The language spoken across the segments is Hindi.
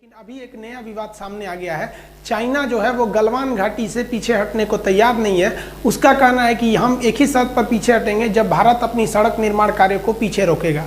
लेकिन अभी एक नया विवाद सामने आ गया है। चाइना जो है वो गलवान घाटी से पीछे हटने को तैयार नहीं है। उसका कहना है कि हम एक ही शर्त पर पीछे हटेंगे जब भारत अपनी सड़क निर्माण कार्य को पीछे रोकेगा।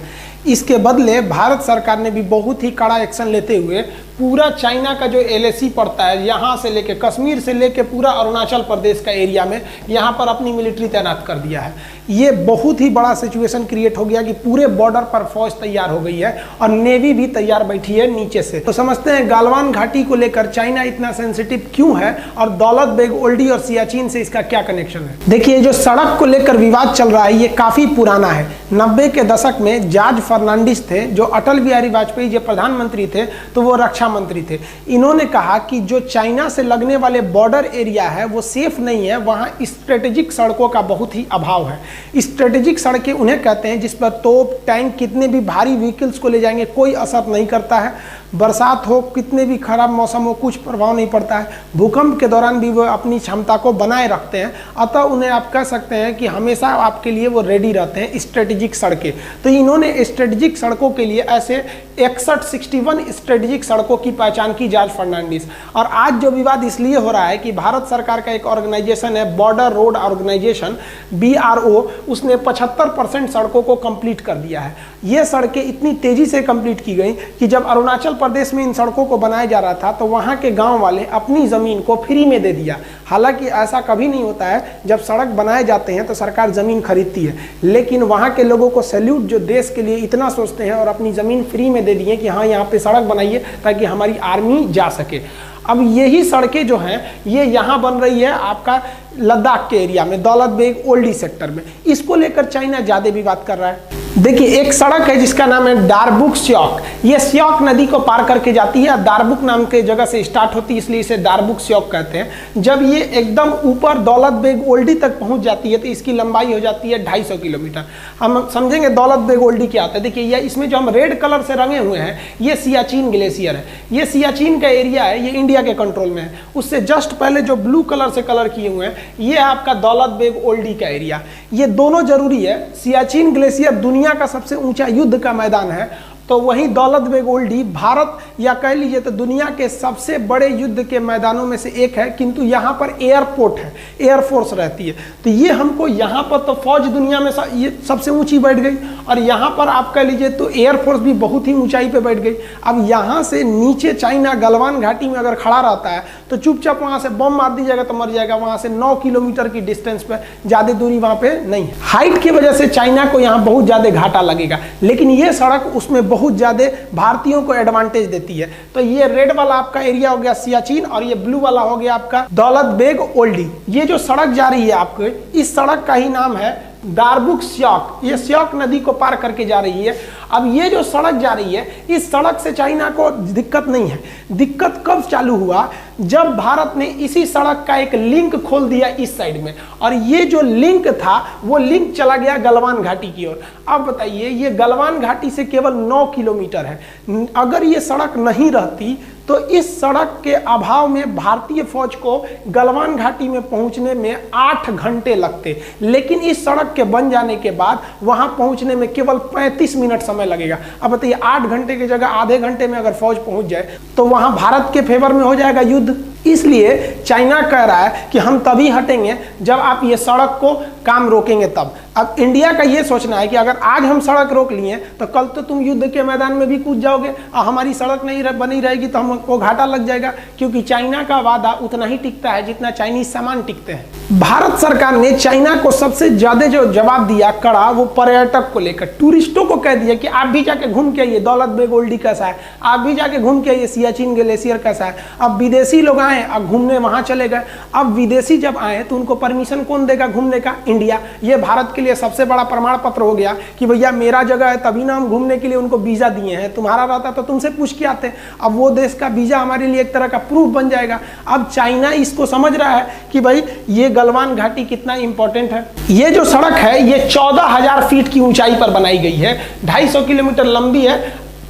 इसके बदले भारत सरकार ने भी बहुत ही कड़ा एक्शन लेते हुए पूरा चाइना का जो एलएसी पड़ता है, यहाँ से लेके कश्मीर से लेके पूरा अरुणाचल प्रदेश का एरिया में यहाँ पर अपनी मिलिट्री तैनात कर दिया है। ये बहुत ही बड़ा सिचुएशन क्रिएट हो गया कि पूरे बॉर्डर पर फौज तैयार हो गई है और नेवी भी तैयार बैठी है नीचे से। तो समझते हैं गलवान घाटी को लेकर चाइना इतना सेंसिटिव क्यों है और दौलत बेग ओल्डी और सियाचिन से इसका क्या कनेक्शन है। देखिए, जो सड़क को लेकर विवाद चल रहा है ये काफी पुराना है। 90 के दशक में जॉर्ज फर्नांडिस थे जो अटल बिहारी वाजपेयी जो प्रधानमंत्री थे तो वो रक्षा मंत्री थे। इन्होंने कहा कि जो चाइना से लगने वाले बॉर्डर एरिया है वो सेफ नहीं है, वहां स्ट्रेटेजिक सड़कों का बहुत ही अभाव है। स्ट्रेटेजिक सड़कें उन्हें कहते हैं जिस पर तोप टैंक कितने भी भारी व्हीकल्स को ले जाएंगे कोई असर नहीं करता है। बरसात हो, कितने भी खराब मौसम हो, कुछ प्रभाव नहीं पड़ता है। भूकंप के दौरान भी वो अपनी क्षमता को बनाए रखते हैं। अतः उन्हें आप कह सकते हैं कि हमेशा आपके लिए वो रेडी रहते हैं स्ट्रेटेजिक सड़कें। तो इन्होंने स्ट्रेटेजिक सड़कों के लिए ऐसे 61 स्ट्रेटेजिक सड़कों की पहचान की जॉर्ज फर्नांडिस। और आज जो विवाद इसलिए हो रहा है कि भारत सरकार का एक ऑर्गेनाइजेशन है बॉर्डर रोड ऑर्गेनाइजेशन BRO, उसने 75% सड़कों को कंप्लीट कर दिया है। ये सड़कें इतनी तेजी से कंप्लीट की गई कि जब अरुणाचल प्रदेश में इन सड़कों को बनाया जा रहा था तो वहां के गांव वाले अपनी जमीन को फ्री में दे दिया। हालांकि ऐसा कभी नहीं होता है, जब सड़क बनाए जाते हैं तो सरकार जमीन खरीदती है, लेकिन वहां के लोगों को सैल्यूट जो देश के लिए इतना सोचते हैं और अपनी जमीन फ्री में दे दिए कि हाँ यहाँ पे सड़क बनाइए ताकि हमारी आर्मी जा सके। अब यही सड़कें जो हैं ये यहाँ बन रही है आपका लद्दाख के एरिया में दौलत बेग ओल्डी सेक्टर में। इसको लेकर चाइना ज्यादा विवाद कर रहा है। देखिए, एक सड़क है जिसका नाम है दारबुक स्योक। ये स्योक नदी को पार करके जाती है। दारबुक नाम के जगह से स्टार्ट होती है इसलिए इसे दारबुक स्योक कहते हैं। जब ये एकदम ऊपर दौलत बेग ओल्डी तक पहुंच जाती है तो इसकी लंबाई हो जाती है 250 किलोमीटर। हम समझेंगे दौलत बेग ओल्डी क्या होता है। देखिए, ये इसमें जो हम रेड कलर से रंगे हुए हैं ये सियाचिन ग्लेशियर है। ये सियाचिन का एरिया है, ये इंडिया के कंट्रोल में है। उससे जस्ट पहले जो ब्लू कलर से कलर किए हुए हैं ये है आपका दौलत बेग ओल्डी का एरिया। ये दोनों जरूरी है। सियाचिन ग्लेशियर दुनिया का सबसे ऊंचा युद्ध का मैदान है, तो वहीं दौलत बेग ओल्डी भारत या कह लीजिए तो दुनिया के सबसे बड़े युद्ध के मैदानों में से एक है। किंतु यहाँ पर एयरपोर्ट है, एयरफोर्स रहती है। तो ये हमको यहाँ पर तो फौज दुनिया में ये सबसे ऊंची बैठ गई और यहाँ पर आप कह लीजिए तो एयरफोर्स भी बहुत ही ऊंचाई पे बैठ गई। अब यहाँ से नीचे चाइना गलवान घाटी में अगर खड़ा रहता है तो चुपचाप वहाँ से बम मार दीजिएगा तो मर जाएगा। वहाँ से 9 किलोमीटर की डिस्टेंस पे, ज़्यादा दूरी वहाँ पे नहीं है। हाइट की वजह से चाइना को यहाँ बहुत ज़्यादा घाटा लगेगा, लेकिन ये सड़क उसमें बहुत ज्यादा भारतीयों को एडवांटेज देती है। तो ये रेड वाला आपका एरिया हो गया सियाचिन और ये ब्लू वाला हो गया आपका दौलत बेग ओल्डी। ये जो सड़क जा रही है आपको, इस सड़क का ही नाम है दारबुक स्योक। ये स्योक नदी को पार करके जा रही है। अब ये जो सड़क जा रही है इस सड़क से चाइना को दिक्कत नहीं है। दिक्कत कब चालू हुआ, जब भारत ने इसी सड़क का एक लिंक खोल दिया इस साइड में, और ये जो लिंक था वो लिंक चला गया गलवान घाटी की ओर। अब बताइए, ये गलवान घाटी से केवल 9 किलोमीटर है। अगर ये सड़क नहीं रहती तो इस सड़क के अभाव में भारतीय फौज को गलवान घाटी में पहुंचने में 8 घंटे लगते, लेकिन इस सड़क के बन जाने के बाद वहां पहुंचने में केवल 35 मिनट समय लगेगा। अब बताइए, 8 घंटे की जगह आधे घंटे में अगर फौज पहुंच जाए तो वहां भारत के फेवर में हो जाएगा युद्ध। इसलिए चाइना कह रहा है कि हम तभी हटेंगे जब आप ये सड़क को काम रोकेंगे तब। अब इंडिया का ये सोचना है कि अगर आज हम सड़क रोक लिए तो कल तो तुम युद्ध के मैदान में भी कूद जाओगे और हमारी सड़क नहीं बनी रहेगी तो हमको घाटा लग जाएगा, क्योंकि चाइना का वादा उतना ही टिकता है जितना चाइनीज सामान टिकते हैं। भारत सरकार ने चाइना को सबसे ज्यादा जो जवाब दिया कड़ा, वो पर्यटक को लेकर टूरिस्टों को कह दिया कि आप भी जाके घूम के आइए दौलत बेग ओल्डी कैसा है, आप भी जाके घूम के आइए सियाचिन ग्लेशियर कैसा है। अब विदेशी लोग आए, अब घूमने वहां चले गए। अब विदेशी जब आए तो उनको परमिशन कौन देगा घूमने का? इंडिया। ये भारत के लिए सबसे बड़ा प्रमाण पत्र हो गया कि भैया मेरा जगह है, तभी ना हम घूमने के लिए उनको वीजा दिए हैं। तुम्हारा रहता तो तुमसे पूछ के आते। अब वो देश का वीजा हमारे लिए एक तरह का प्रूफ बन जाएगा। अब चाइना इसको समझ रहा है कि भाई ये गलवान घाटी कितना इंपॉर्टेंट है। ये जो सड़क है ये 14,000 फीट की ऊंचाई पर बनाई गई है, 250 किलोमीटर लंबी है।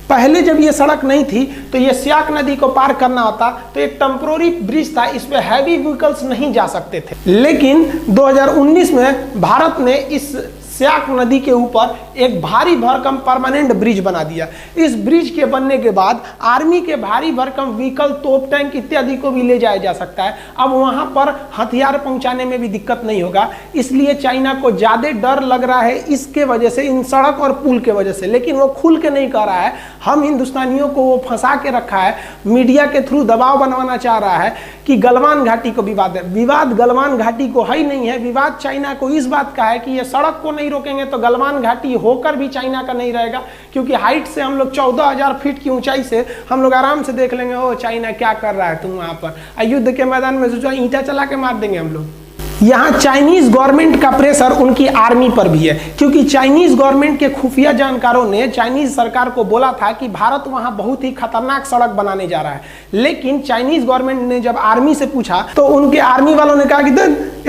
पहले जब ये सड़क नहीं थी तो ये स्याक नदी को पार करना होता तो एक टेम्पोररी ब्रिज था, इस पे हैवी व्हीकल्स नहीं जा सकते थे। लेकिन 2019 में भारत ने इस स्याक नदी के ऊपर एक भारी भरकम परमानेंट ब्रिज बना दिया। इस ब्रिज के बनने के बाद आर्मी के भारी भरकम व्हीकल, तोप टैंक इत्यादि को भी ले जाया जा सकता है। अब वहां पर हथियार पहुंचाने में भी दिक्कत नहीं होगा, इसलिए चाइना को ज्यादा डर लग रहा है इसके वजह से, इन सड़क और पुल के वजह से। लेकिन वो खुल के नहीं कर रहा है, हम हिंदुस्तानियों को वो फंसा के रखा है, मीडिया के थ्रू दबाव बनवाना चाह रहा है कि गलवान घाटी को विवाद है। विवाद गलवान घाटी को है ही नहीं है, विवाद चाइना को इस बात का है कि ये सड़क को नहीं रोकेंगे तो गलवान घाटी होकर भी चाइना का नहीं रहेगा, क्योंकि हाइट से हम लोग 14,000 फीट की ऊंचाई से हम लोग आराम से देख लेंगे, ओ चाइना क्या कर रहा है तुम वहां पर। युद्ध के मैदान में सोचा ईंटा चला के मार देंगे हम लोग। यहाँ चाइनीज गवर्नमेंट का प्रेशर उनकी आर्मी पर भी है, क्योंकि चाइनीज गवर्नमेंट के खुफिया जानकारों ने चाइनीज सरकार को बोला था कि भारत वहां बहुत ही खतरनाक सड़क बनाने जा रहा है। लेकिन चाइनीज गवर्नमेंट ने जब आर्मी से पूछा तो उनके आर्मी वालों ने कहा कि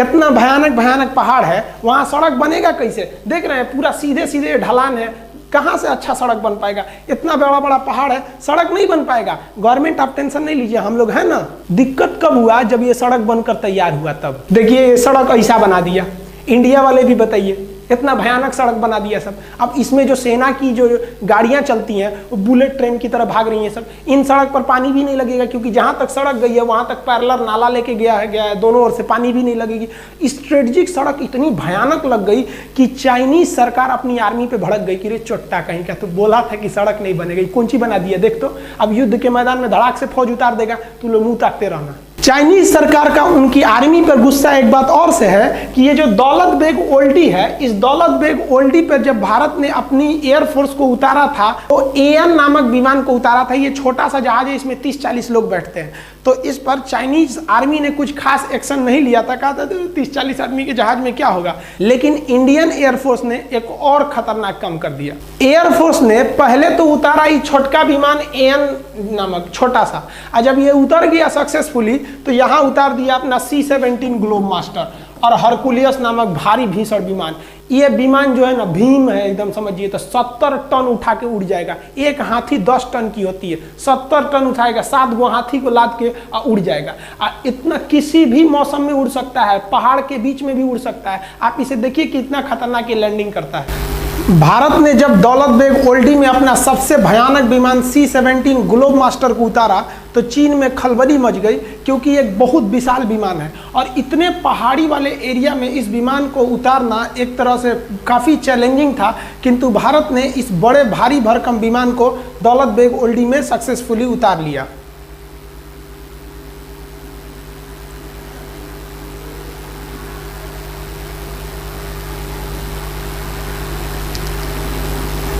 इतना भयानक भयानक पहाड़ है, वहां सड़क बनेगा कैसे? देख रहे हैं पूरा सीधे सीधे ढलान है, कहां से अच्छा सड़क बन पाएगा? इतना बड़ा बड़ा पहाड़ है, सड़क नहीं बन पाएगा। गवर्नमेंट आप टेंशन नहीं लीजिए, हम लोग है ना। दिक्कत कब हुआ? जब ये सड़क बनकर तैयार हुआ तब। देखिए ये सड़क ऐसा बना दिया, इंडिया वाले भी बताइए इतना भयानक सड़क बना दिया सब। अब इसमें जो सेना की जो गाड़ियां चलती हैं वो बुलेट ट्रेन की तरह भाग रही हैं सब। इन सड़क पर पानी भी नहीं लगेगा, क्योंकि जहां तक सड़क गई है वहां तक पैरेलल नाला लेके गया है, दोनों ओर से पानी भी नहीं लगेगी। स्ट्रेटेजिक सड़क इतनी भयानक लग गई कि चाइनीज सरकार अपनी आर्मी पे भड़क गई कि रे चोट्टा कहीं का, तो बोला था कि सड़क नहीं बनेगी, कौन सी बना दिया देख तो। अब युद्ध के मैदान में धड़ाक से फौज उतार देगा, तू लोग मुंह ताकते रहना। चाइनीज सरकार का उनकी आर्मी पर गुस्सा एक बात और से है कि ये जो दौलत बेग ओल्डी है, इस दौलत बेग ओल्डी पर जब भारत ने अपनी एयरफोर्स को उतारा था तो एएन नामक विमान को उतारा था। ये छोटा सा जहाज है, इसमें 30-40 लोग बैठते हैं। तो इस पर चाइनीज आर्मी ने कुछ खास एक्शन नहीं लिया था, कहा था 30-40 आदमी के जहाज में क्या होगा। लेकिन इंडियन एयरफोर्स ने एक और खतरनाक काम कर दिया। एयरफोर्स ने पहले तो उतारा ही छोटका विमान एएन नामक छोटा सा, और जब ये उतर गया सक्सेसफुली तो यहां उतार दिया अपना C-17 ग्लोब मास्टर और हरकुलियस नामक भारी भीषण विमान। ये विमान जो है ना भीम है एकदम, समझिए तो 70 टन उठा के उड़ जाएगा। एक हाथी 10 टन की होती है, 70 टन उठाएगा, 7 गो हाथी को लाद के उड़ जाएगा। इतना किसी भी मौसम में उड़ सकता है, पहाड़ के बीच में भी उड़ सकता है। आप इसे देखिए कितना खतरनाक ये लैंडिंग करता है। भारत ने जब दौलत बेग ओल्डी में अपना सबसे भयानक विमान C-17 ग्लोब मास्टर को उतारा तो चीन में खलबली मच गई, क्योंकि एक बहुत विशाल विमान है और इतने पहाड़ी वाले एरिया में इस विमान को उतारना एक तरह से काफ़ी चैलेंजिंग था। किंतु भारत ने इस बड़े भारी भरकम विमान को दौलत बेग ओल्डी में सक्सेसफुली उतार लिया।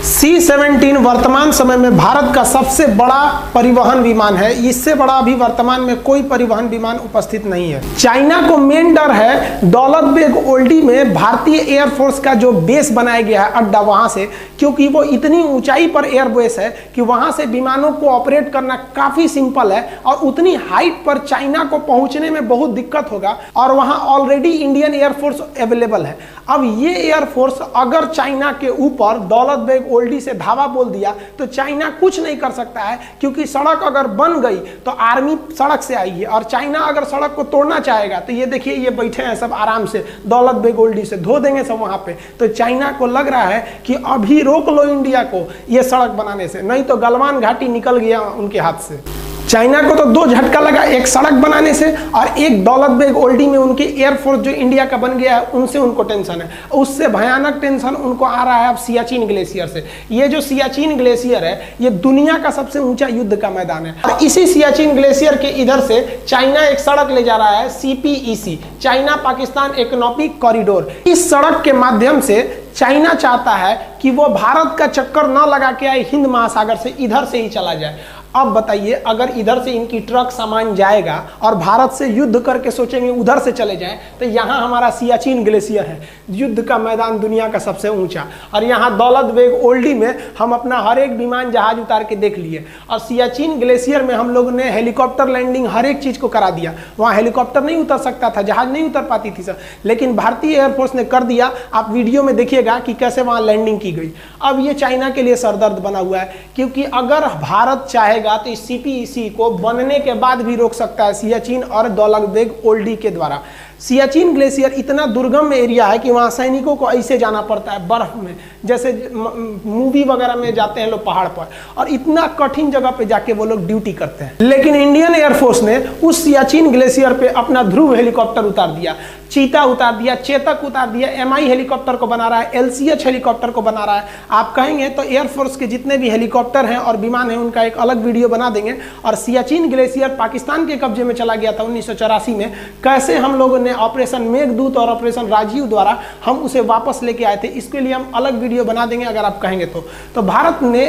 C-17 वर्तमान समय में भारत का सबसे बड़ा परिवहन विमान है। इससे बड़ा अभी वर्तमान में कोई परिवहन विमान उपस्थित नहीं है। चाइना को मेन डर है दौलत बेग ओल्डी में भारतीय एयरफोर्स का जो बेस बनाया गया है अड्डा, वहां से, क्योंकि वो इतनी ऊंचाई पर एयरबेस है कि वहां से विमानों को ऑपरेट करना काफी सिंपल है और उतनी हाइट पर चाइना को पहुंचने में बहुत दिक्कत होगा। और वहां ऑलरेडी इंडियन एयरफोर्स अवेलेबल है। अब ये एयरफोर्स अगर चाइना के ऊपर दौलत बेग ओल्डी से धावा बोल दिया तो चाइना कुछ नहीं कर सकता है, क्योंकि सड़क अगर बन गई तो आर्मी सड़क से आएगी और चाइना अगर सड़क को तोड़ना चाहेगा तो ये देखिए ये बैठे हैं सब आराम से, दौलत बेग ओल्डी से धो देंगे सब वहां पे। तो चाइना को लग रहा है कि अभी रोक लो इंडिया को ये सड़क बनाने से, नहीं तो गलवान घाटी निकल गया उनके हाथ से। चाइना को तो 2 झटका लगा, एक सड़क बनाने से और एक दौलत बेग ओल्डी में उनकी एयरफोर्स जो इंडिया का बन गया है उनसे उनको टेंशन है। उससे भयानक टेंशन उनको आ रहा है अब सियाचिन ग्लेशियर से। ये जो सियाचिन ग्लेशियर है ये दुनिया का सबसे ऊंचा युद्ध का मैदान है और इसी सियाचिन ग्लेशियर के इधर से चाइना एक सड़क ले जा रहा है CPEC, China Pakistan economic corridor. इस सड़क के माध्यम से चाइना चाहता है कि वो भारत का चक्कर न लगा के आए हिंद महासागर से, इधर से ही चला जाए। अब बताइए अगर इधर से इनकी ट्रक सामान जाएगा और भारत से युद्ध करके सोचेंगे उधर से चले जाएं, तो यहाँ हमारा सियाचिन ग्लेशियर है, युद्ध का मैदान दुनिया का सबसे ऊंचा, और यहाँ दौलत बेग ओल्डी में हम अपना हर एक विमान जहाज उतार के देख लिए। और सियाचिन ग्लेशियर में हम लोग ने हेलीकॉप्टर लैंडिंग हर एक चीज को करा दिया। वहाँ हेलीकॉप्टर नहीं उतर सकता था, जहाज नहीं उतर पाती थी सर, लेकिन भारतीय एयरफोर्स ने कर दिया। आप वीडियो में देखिएगा कि कैसे वहाँ लैंडिंग की गई। अब ये चाइना के लिए सरदर्द बना हुआ है, क्योंकि अगर भारत चाहे तो इस CPEC को बनने के बाद भी रोक सकता है सियाचिन और दौलत बेग ओल्डी के द्वारा। सियाचिन ग्लेशियर इतना दुर्गम एरिया है कि वहाँ सैनिकों को ऐसे जाना पड़ता है बर्फ में, जैसे मूवी वगैरह में जाते हैं लोग पहाड़ पर, और इतना कठिन जगह पे जाके वो लोग ड्यूटी करते हैं। लेकिन इंडियन एयरफोर्स ने उस सियाचिन ग्लेशियर पे अपना ध्रुव हेलीकॉप्टर उतार दिया, चीता उतार दिया, चेतक उतार दिया, MI हेलीकॉप्टर को बना रहा है, LCH हेलीकॉप्टर को बना रहा है। आप कहेंगे तो एयरफोर्स के जितने भी हेलीकॉप्टर हैं और विमान हैं उनका एक अलग वीडियो बना देंगे। और सियाचिन ग्लेशियर पाकिस्तान के कब्जे में चला गया था 1984 में, कैसे हम लोगों ने ऑपरेशन मेघदूत और ऑपरेशन राजीव द्वारा हम उसे वापस लेके आए थे, इसके लिए हम अलग वीडियो बना देंगे अगर आप कहेंगे तो। भारत ने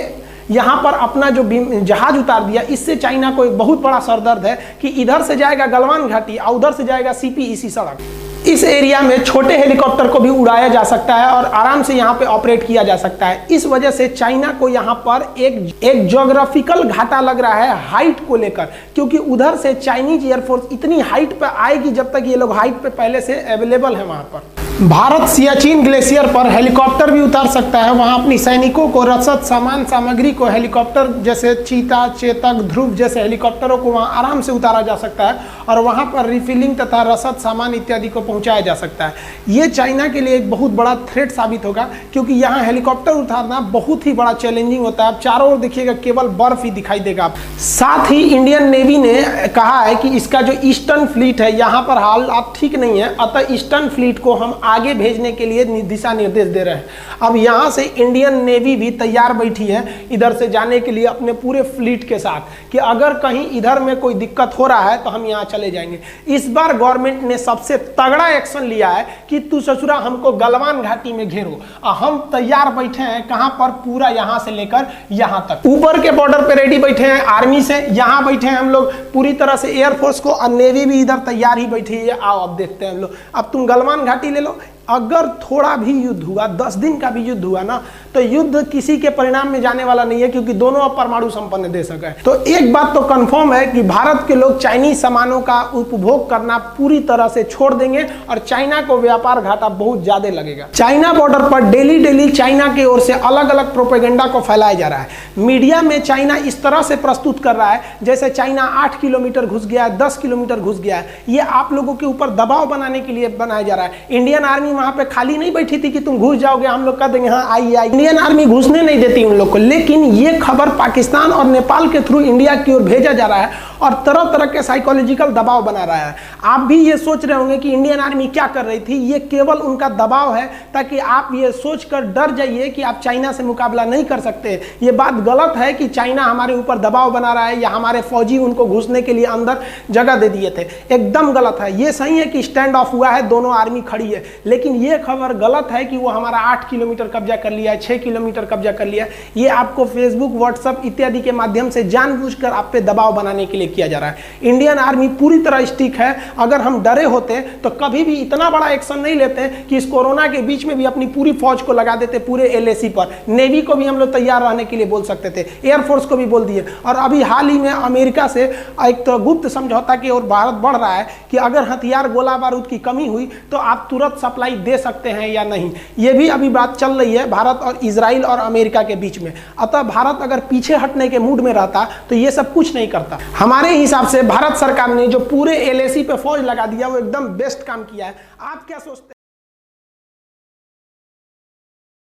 यहाँ पर अपना जो जहाज उतार दिया, इससे चाइना को एक बहुत बड़ा सरदर्द है कि इधर से जाएगा गलवान घाटी और उधर से जाएगा CPEC सड़क। इस एरिया में छोटे हेलीकॉप्टर को भी उड़ाया जा सकता है और आराम से यहाँ पे ऑपरेट किया जा सकता है। इस वजह से चाइना को यहाँ पर एक ज्योग्राफिकल घाटा लग रहा है हाइट को लेकर, क्योंकि उधर से चाइनीज एयरफोर्स इतनी हाइट पे आएगी जब तक ये लोग हाइट पे पहले से अवेलेबल है वहाँ पर। भारत सियाचिन ग्लेशियर पर हेलीकॉप्टर भी उतार सकता है, वहाँ अपनी सैनिकों को रसद सामान सामग्री को हेलीकॉप्टर जैसे चीता, चेतक, ध्रुव जैसे हेलीकॉप्टरों को वहाँ आराम से उतारा जा सकता है और वहाँ पर रिफिलिंग तथा रसद सामान इत्यादि को पहुँचाया जा सकता है। ये चाइना के लिए एक बहुत बड़ा थ्रेट साबित होगा, क्योंकि यहाँ हेलीकॉप्टर उतारना बहुत ही बड़ा चैलेंजिंग होता है। आप चारों ओर देखिएगा केवल बर्फ ही दिखाई देगा। साथ ही इंडियन नेवी ने कहा है कि इसका जो ईस्टर्न फ्लीट है यहाँ पर हालात ठीक नहीं है, अतः ईस्टर्न फ्लीट को हम आगे भेजने के लिए दिशा निर्देश दे रहे हैं। अब यहाँ से इंडियन नेवी भी तैयार बैठी है इधर से जाने के लिए अपने पूरे फ्लीट के साथ, कि अगर कहीं इधर में कोई दिक्कत हो रहा है तो हम यहाँ चले जाएंगे। इस बार गवर्नमेंट ने सबसे तगड़ा एक्शन लिया है कि तू ससुरा हमको गलवान घाटी में घेरो, और हम तैयार बैठे हैं कहाँ पर, पूरा यहाँ से लेकर यहाँ तक ऊपर के बॉर्डर पे रेडी बैठे हैं आर्मी से, यहाँ बैठे हैं हम लोग पूरी तरह से एयरफोर्स को, और नेवी भी इधर तैयार ही बैठी है। आओ अब देखते हैं हम लोग, अब तुम गलवान घाटी ले लो। अगर थोड़ा भी युद्ध हुआ, 10 दिन का भी युद्ध हुआ ना, तो युद्ध किसी के परिणाम में जाने वाला नहीं है, क्योंकि दोनों अब परमाणु संपन्न देश है। तो एक बात तो कंफर्म है कि भारत के लोग चाइनीज सामानों का उपभोग करना पूरी तरह से छोड़ देंगे और चाइना को व्यापार घाटा बहुत ज्यादा लगेगा। चाइना बॉर्डर पर डेली चाइना की ओर से अलग अलग प्रोपेगेंडा को फैलाया जा रहा है। मीडिया में चाइना इस तरह से प्रस्तुत कर रहा है जैसे चाइना 8 किलोमीटर घुस गया है, 10 किलोमीटर घुस गया है। ये आप लोगों के ऊपर दबाव बनाने के लिए बनाया जा रहा है। इंडियन आर्मी वहां पे खाली नहीं बैठी थी कि तुम घुस जाओगे, हम लोग कह देंगे हाँ आइए। इंडियन आर्मी घुसने नहीं देती उन लोग को, लेकिन ये खबर पाकिस्तान और नेपाल के थ्रू इंडिया की ओर भेजा जा रहा है और तरह तरह के साइकोलॉजिकल दबाव बना रहा है। आप भी ये सोच रहे होंगे कि इंडियन आर्मी क्या कर रही थी, ये केवल उनका दबाव है ताकि आप ये सोचकर डर जाइए कि आप चाइना से मुकाबला नहीं कर सकते। ये बात गलत है कि चाइना हमारे ऊपर दबाव बना रहा है या हमारे फौजी उनको घुसने के लिए अंदर जगह दे दिए थे, एकदम गलत है। ये सही है कि स्टैंड ऑफ हुआ है, दोनों आर्मी खड़ी है, लेकिन ये खबर गलत है कि वो हमारा 8 किलोमीटर कब्जा कर लिया है, 6 किलोमीटर कब्जा कर लिया है। ये आपको फेसबुक, व्हाट्सएप इत्यादि के माध्यम से जानबूझकर आप पे दबाव बनाने के लिए किया जा रहा है। इंडियन आर्मी पूरी तरह स्टिक है। अगर हम डरे होते तो कभी भी इतना बड़ा एक्शन नहीं लेते कि इस कोरोना के बीच में भी अपनी पूरी फौज को लगा देते पूरे LAC पर। नेवी को भी हम लोग तैयार रहने के लिए बोल सकते थे, एयरफोर्स को भी बोल दिए। और अभी हाल ही में अमेरिका से एक तो गुप्त समझौता की ओर भारत बढ़ रहा है कि अगर हथियार, गोला बारूद की कमी हुई तो आप तुरंत सप्लाई दे सकते हैं या नहीं। ये भी अभी बात चल रही है भारत और इजराइल और अमेरिका के बीच में। अतः भारत अगर पीछे हटने के मूड में रहता तो ये सब कुछ नहीं करता। हमारे हिसाब से भारत सरकार ने जो पूरे LAC पे फौज लगा दिया वो एकदम बेस्ट काम किया है। आप क्या सोचते हैं?